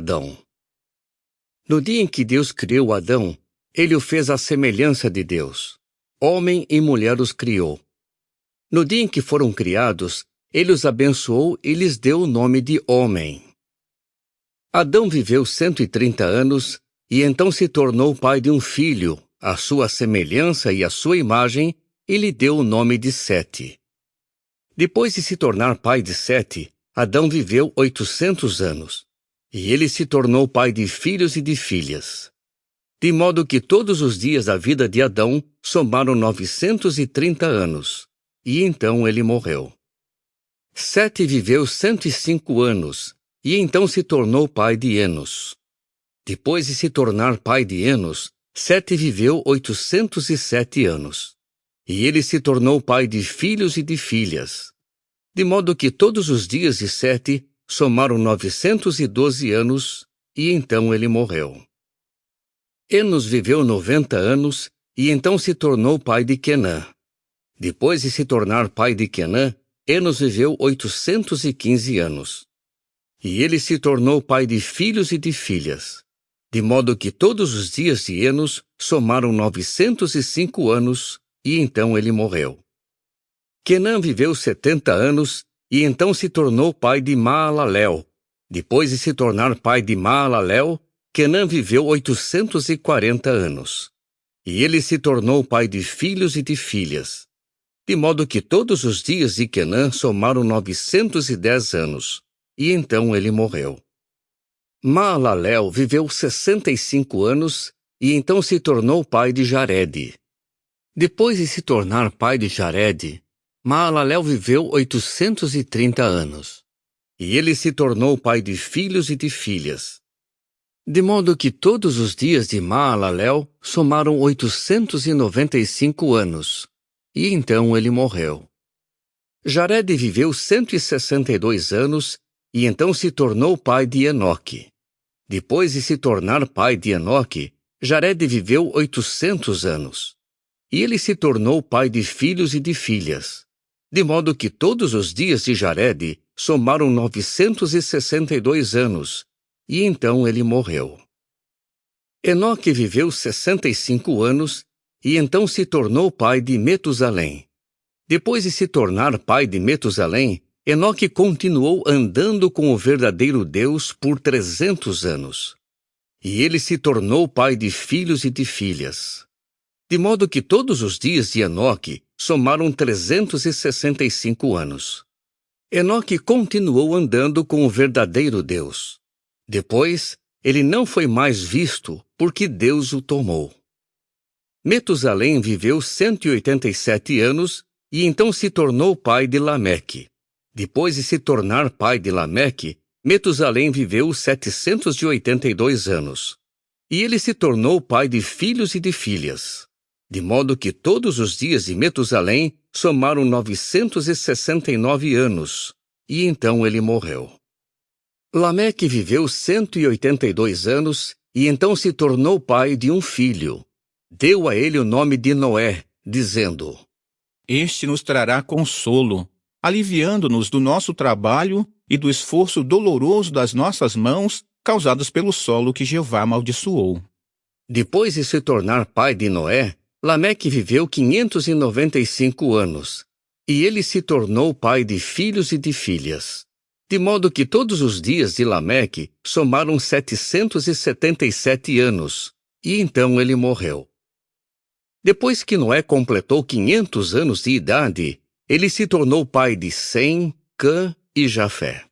Adão. No dia em que Deus criou Adão, ele o fez à semelhança de Deus. Homem e mulher os criou. No dia em que foram criados, ele os abençoou e lhes deu o nome de homem. Adão viveu 130 anos e então se tornou pai de um filho, à sua semelhança e à sua imagem, e lhe deu o nome de Sete. Depois de se tornar pai de Sete, Adão viveu 800 anos, e ele se tornou pai de filhos e de filhas. De modo que todos os dias da vida de Adão somaram 930 anos, e então ele morreu. Sete viveu 105 anos, e então se tornou pai de Enos. Depois de se tornar pai de Enos, Sete viveu 807 anos, e ele se tornou pai de filhos e de filhas. De modo que todos os dias de Sete somaram 912 anos, e então ele morreu. Enos viveu 90 anos, e então se tornou pai de Quenã. Depois de se tornar pai de Quenã, Enos viveu 815 anos. E ele se tornou pai de filhos e de filhas. De modo que todos os dias de Enos somaram 905 anos, e então ele morreu. Quenã viveu 70 anos, e então se tornou pai de Maalalel. Depois de se tornar pai de Maalalel, Quenã viveu 840 anos. E ele se tornou pai de filhos e de filhas. De modo que todos os dias de Quenã somaram 910 anos, e então ele morreu. Maalalel viveu 65 anos, e então se tornou pai de Jarede. Depois de se tornar pai de Jarede, Maalalel viveu 830 anos, e ele se tornou pai de filhos e de filhas. De modo que todos os dias de Maalalel somaram 895 anos, e então ele morreu. Jarede viveu 162 anos, e então se tornou pai de Enoque. Depois de se tornar pai de Enoque, Jarede viveu 800 anos, e ele se tornou pai de filhos e de filhas. De modo que todos os dias de Jarede somaram 962 anos, e então ele morreu. Enoque viveu 65 anos, e então se tornou pai de Metusalém. Depois de se tornar pai de Metusalém, Enoque continuou andando com o verdadeiro Deus por 300 anos. E ele se tornou pai de filhos e de filhas. De modo que todos os dias de Enoque somaram 365 anos. Enoque continuou andando com o verdadeiro Deus. Depois, ele não foi mais visto, porque Deus o tomou. Metusalém viveu 187 anos, e então se tornou pai de Lameque. Depois de se tornar pai de Lameque, Metusalém viveu 782 anos. E ele se tornou pai de filhos e de filhas. De modo que todos os dias de Metusalém somaram 969 anos, e então ele morreu. Lameque viveu 182 anos, e então se tornou pai de um filho. Deu a ele o nome de Noé, dizendo: Este nos trará consolo, aliviando-nos do nosso trabalho e do esforço doloroso das nossas mãos causados pelo solo que Jeová amaldiçoou. Depois de se tornar pai de Noé, Lameque viveu 595 anos, e ele se tornou pai de filhos e de filhas. De modo que todos os dias de Lameque somaram 777 anos, e então ele morreu. Depois que Noé completou 500 anos de idade, ele se tornou pai de Sem, Cã e Jafé.